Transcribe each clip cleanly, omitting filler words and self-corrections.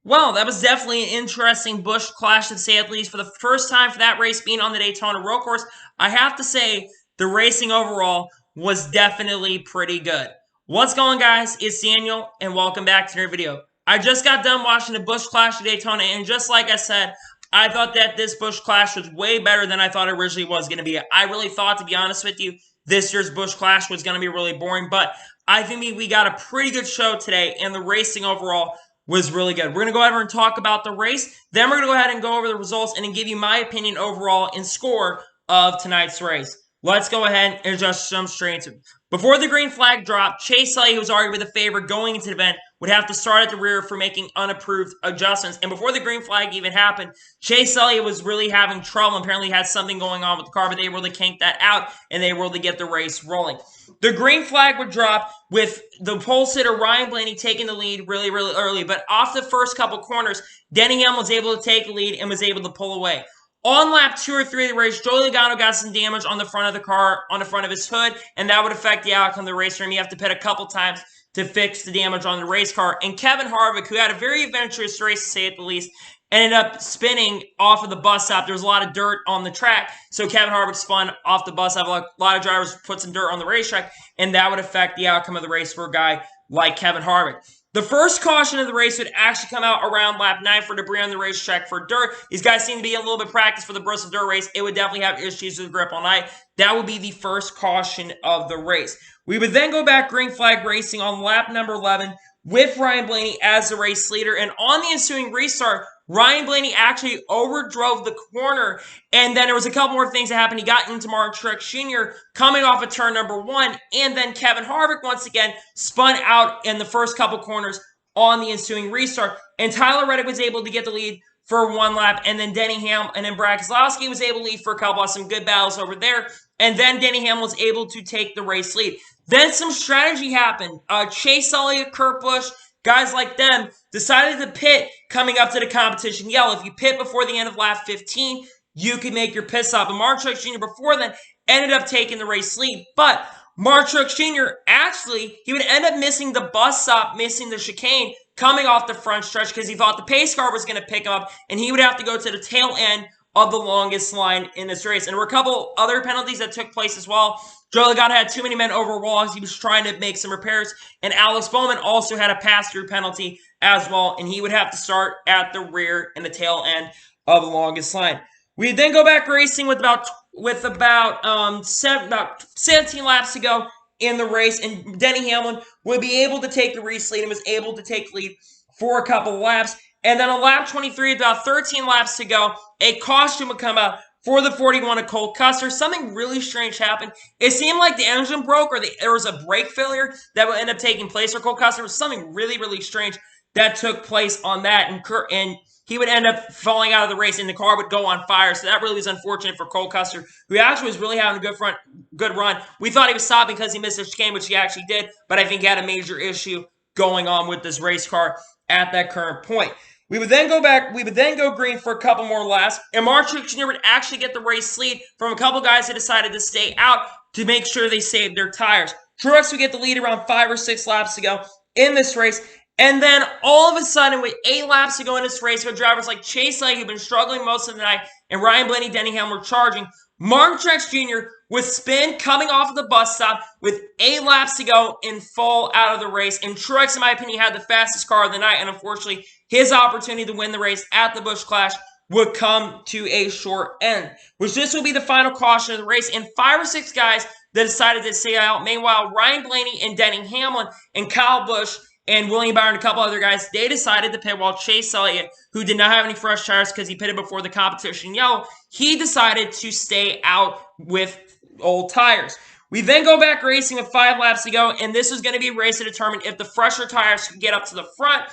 Well, that was definitely an interesting Busch Clash, to say at least. For the first time for that race being on the Daytona road course, I have to say the racing overall was definitely pretty good. What's going on, guys? It's Daniel, and welcome back to another video. I just got done watching the Busch Clash at Daytona, and just like I said, I thought that this Busch Clash was way better than I thought it originally was going to be. I really thought, to be honest with you, this year's Busch Clash was going to be really boring, but I think we got a pretty good show today, and the racing overall was really good. We're going to go over and talk about the race. Then we're going to go ahead and go over the results and then give you my opinion overall and score of tonight's race. Let's go ahead and just jump straight into it. Before the green flag dropped, Chase Elliott, who was arguably the favorite going into the event, would have to start at the rear for making unapproved adjustments. And before the green flag even happened, Chase Elliott was really having trouble. Apparently had something going on with the car, but they were able to yank that out, and they were able to get the race rolling. The green flag would drop with the pole sitter Ryan Blaney taking the lead really early, but off the first couple corners, Denny Hamlin was able to take the lead and was able to pull away. On lap 2 or 3 of the race, Joey Logano got some damage on the front of the car, on the front of his hood, and that would affect the outcome of the race for him. You have to pit a couple times to fix the damage on the race car. And Kevin Harvick, who had a very adventurous race, to say at the least, ended up spinning off of the bus stop. There was a lot of dirt on the track, so Kevin Harvick spun off the bus stop. A lot of drivers put some dirt on the racetrack, and that would affect the outcome of the race for a guy like Kevin Harvick. The first caution of the race would actually come out around lap 9 for debris on the racetrack for dirt. These guys seem to be a little bit practiced for the Bristol dirt race. It would definitely have issues with grip all night. That would be the first caution of the race. We would then go back green flag racing on lap number 11 with Ryan Blaney as the race leader. And on the ensuing restart, Ryan Blaney actually overdrove the corner, and then there was a couple more things that happened. He got into Martin Truex Jr. coming off of turn number 1, and then Kevin Harvick once again spun out in the first couple corners on the ensuing restart, and Tyler Reddick was able to get the lead for one lap, and then Denny Hamlin and then Brad Keselowski was able to lead for a couple of some good battles over there, and then Denny Hamlin was able to take the race lead. Then some strategy happened. Chase Elliott, Kurt Busch, guys like them decided to pit coming up to the competition yellow. If you pit before the end of lap 15, you can make your pit stop. And Martin Truex Jr. before then ended up taking the race lead. But Martin Truex Jr. actually, he would end up missing the bus stop, missing the chicane coming off the front stretch because he thought the pace car was going to pick him up, and he would have to go to the tail end of the longest line in this race. And there were a couple other penalties that took place as well. Joey Logano had too many men over walls. He was trying to make some repairs. And Alex Bowman also had a pass-through penalty as well, and he would have to start at the rear and the tail end of the longest line. We then go back racing with about 17 laps to go in the race, and Denny Hamlin would be able to take the race lead and was able to take the lead for a couple of laps. And then on lap 23, about 13 laps to go, a caution would come out for the 41 of Cole Custer. Something really strange happened. It seemed like the engine broke or there was a brake failure that would end up taking place for Cole Custer. It was something really strange that took place on that, and he would end up falling out of the race, and the car would go on fire. So that really was unfortunate for Cole Custer, who actually was really having a good run. We thought he was stopping because he missed his chicane, which he actually did, but I think he had a major issue going on with this race car at that current point. We would then go back. We would then go green for a couple more laps, and Martin Truex Jr. would actually get the race lead from a couple guys that decided to stay out to make sure they saved their tires. Truex would get the lead around 5 or 6 laps to go in this race, and then all of a sudden, with 8 laps to go in this race, with drivers like Chase Elliott, who've been struggling most of the night, and Ryan Blaney, Denny Hamlin were charging, Martin Truex Jr. would spin coming off of the bus stop with 8 laps to go and fall out of the race. And Truex, in my opinion, had the fastest car of the night, and unfortunately, his opportunity to win the race at the Busch Clash would come to a short end, which this will be the final caution of the race. And 5 or 6 guys that decided to stay out. Meanwhile, Ryan Blaney and Denny Hamlin and Kyle Busch and William Byron and a couple other guys, they decided to pit, while Chase Elliott, who did not have any fresh tires because he pitted before the competition yellow, he decided to stay out with old tires. We then go back racing with 5 laps to go, and this is going to be a race to determine if the fresher tires could get up to the front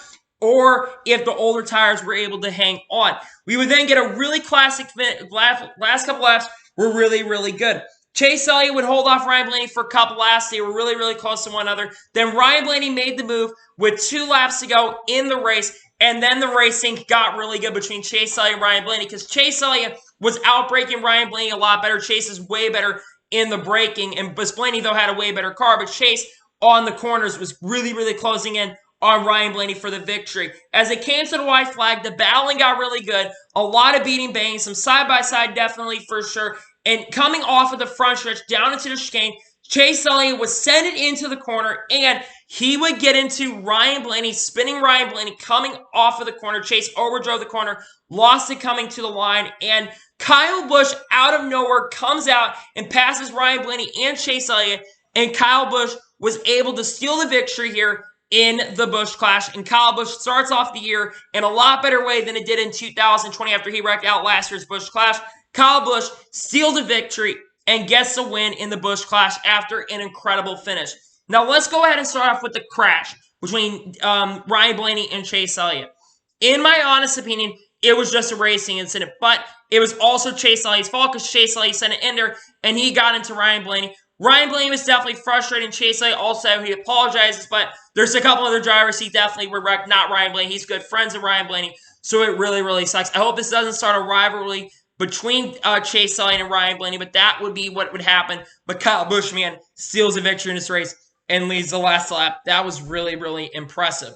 or if the older tires were able to hang on. We would then get a really classic last couple laps were really good. Chase Elliott would hold off Ryan Blaney for a couple laps. They were really close to one another. Then Ryan Blaney made the move with 2 laps to go in the race, and then the racing got really good between Chase Elliott and Ryan Blaney because Chase Elliott was outbraking Ryan Blaney a lot better. Chase is way better in the braking, and Blaney, though, had a way better car, but Chase on the corners was really closing in on Ryan Blaney for the victory. As it came to the white flag, the battling got really good. A lot of beating bang, some side-by-side definitely for sure. And coming off of the front stretch down into the chicane, Chase Elliott was sent it into the corner, and he would get into Ryan Blaney, spinning Ryan Blaney, coming off of the corner. Chase overdrove the corner, lost it coming to the line, and Kyle Busch, out of nowhere, comes out and passes Ryan Blaney and Chase Elliott, and Kyle Busch was able to steal the victory here in the Busch Clash, and Kyle Busch starts off the year in a lot better way than it did in 2020 after he wrecked out last year's Busch Clash. Kyle Busch steals the victory and gets a win in the Busch Clash after an incredible finish. Now, let's go ahead and start off with the crash between Ryan Blaney and Chase Elliott. In my honest opinion, it was just a racing incident, but it was also Chase Elliott's fault because Chase Elliott sent it in there, and he got into Ryan Blaney. Ryan Blaney was definitely frustrated, and Chase Elliott also, he apologizes, but there's a couple other drivers he definitely were wrecked, not Ryan Blaney. He's good friends of Ryan Blaney, so it really, really sucks. I hope this doesn't start a rivalry between Chase Elliott and Ryan Blaney, but that would be what would happen. But Kyle Busch, man, steals a victory in this race and leads the last lap. That was really, really impressive.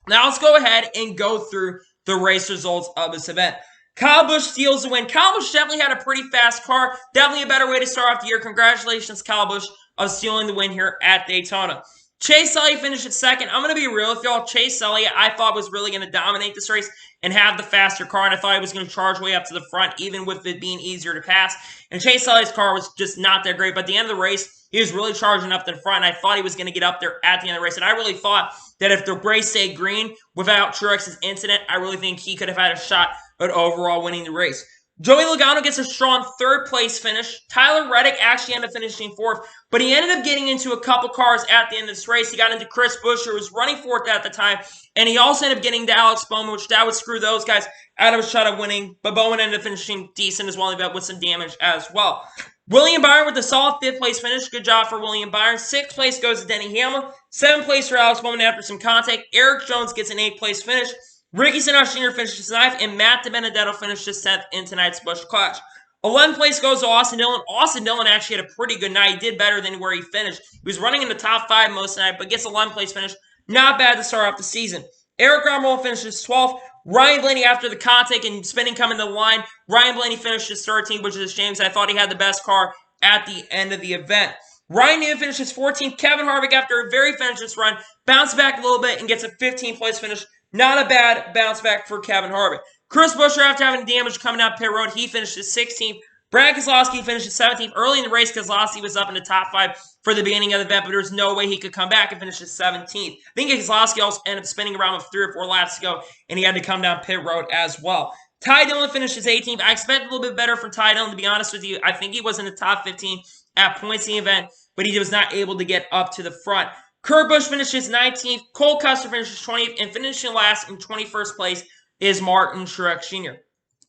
Now let's go ahead and go through the race results of this event. Kyle Busch steals the win. Kyle Busch definitely had a pretty fast car. Definitely a better way to start off the year. Congratulations, Kyle Busch, of stealing the win here at Daytona. Chase Elliott finished at second. I'm going to be real with y'all. Chase Elliott, I thought, was really going to dominate this race and have the faster car, and I thought he was going to charge way up to the front, even with it being easier to pass. And Chase Elliott's car was just not that great, but at the end of the race, he was really charging up to the front, and I thought he was going to get up there at the end of the race. And I really thought that if the race stayed green without Truex's incident, I really think he could have had a shot at overall winning the race. Joey Logano gets a strong third-place finish. Tyler Reddick actually ended up finishing fourth, but he ended up getting into a couple cars at the end of this race. He got into Chris Buescher, who was running fourth at the time, and he also ended up getting to Alex Bowman, which that would screw those guys out of a shot of winning, but Bowman ended up finishing decent as well, with some damage as well. William Byron with a solid fifth-place finish. Good job for William Byron. Sixth place goes to Denny Hamlin. Seventh place for Alex Bowman after some contact. Eric Jones gets an eighth-place finish. Ricky Stenhouse Jr. finishes ninth, and Matt DiBenedetto finishes 10th in tonight's Busch Clash. 11th place goes to Austin Dillon. Austin Dillon actually had a pretty good night. He did better than where he finished. He was running in the top 5 most of the night, but gets 11th place finish. Not bad to start off the season. Eric Almirola finishes 12th. Ryan Blaney, after the contact and spinning coming to the line, Ryan Blaney finishes 13th, which is a shame because I thought he had the best car at the end of the event. Ryan Newman finishes 14th. Kevin Harvick, after a very finishless run, bounced back a little bit and gets a 15th place finish. Not a bad bounce back for Kevin Harvick. Chris Buescher, after having damage coming out pit road, he finishes 16th. Brad Keselowski finishes 17th. Early in the race, Keselowski was up in the top 5 for the beginning of the event, but there was no way he could come back and finish 17th. I think Keselowski also ended up spinning around with 3 or 4 laps to go, and he had to come down pit road as well. Ty Dillon finishes 18th. I expect a little bit better from Ty Dillon, to be honest with you. I think he was in the top 15 at points in the event, but he was not able to get up to the front. Kurt Busch finishes 19th. Cole Custer finishes 20th, and finishing last in 21st place is Martin Truex Jr.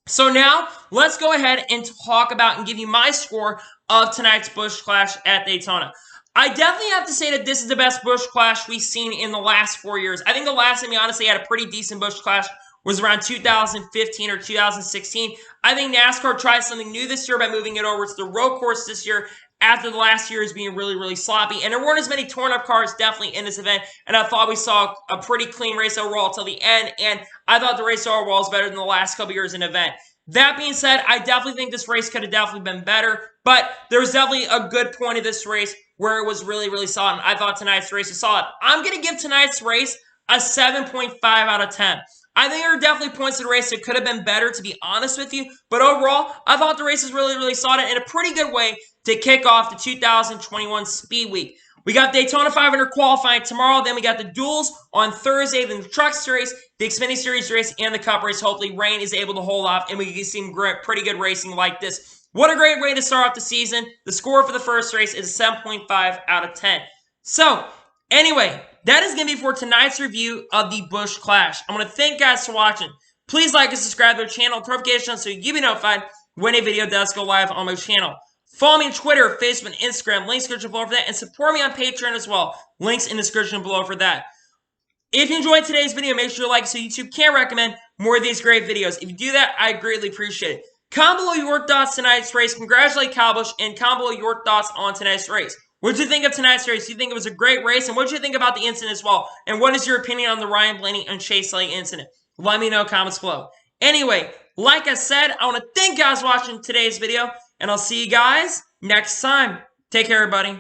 So now, let's go ahead and talk about and give you my score of tonight's Busch Clash at Daytona. I definitely have to say that this is the best Busch Clash we've seen in the last 4 years. I think the last time we honestly had a pretty decent Busch Clash was around 2015 or 2016. I think NASCAR tried something new this year by moving it over to the road course this year after the last year is being really, really sloppy. And there weren't as many torn-up cars definitely in this event, and I thought we saw a pretty clean race overall till the end, and I thought the race overall was better than the last couple years in the event. That being said, I definitely think this race could have definitely been better, but there was definitely a good point of this race where it was really, really solid, and I thought tonight's race was solid. I'm going to give tonight's race a 7.5 out of 10. I think there are definitely points in the race that could have been better, to be honest with you. But overall, I thought the race was really, really solid in a pretty good way to kick off the 2021 Speed Week. We got Daytona 500 qualifying tomorrow. Then we got the duels on Thursday, then the Truck Series, the Xfinity Series race, and the Cup race. Hopefully, rain is able to hold off, and we can see some pretty good racing like this. What a great way to start off the season. The score for the first race is a 7.5 out of 10. So, anyway, that is going to be for tonight's review of the Busch Clash. I want to thank you guys for watching. Please like and subscribe to the channel, notifications so you'll be notified when a video does go live on my channel. Follow me on Twitter, Facebook, and Instagram. Links in the description below for that. And support me on Patreon as well. Links in the description below for that. If you enjoyed today's video, make sure you like it so YouTube can recommend more of these great videos. If you do that, I greatly appreciate it. Comment below your thoughts on tonight's race. Congratulate Kyle Busch and comment below your thoughts on tonight's race. What did you think of tonight's race? Do you think it was a great race? And what did you think about the incident as well? And what is your opinion on the Ryan Blaney and Chase Elliott incident? Let me know in comments below. Anyway, like I said, I want to thank you guys for watching today's video, and I'll see you guys next time. Take care, everybody.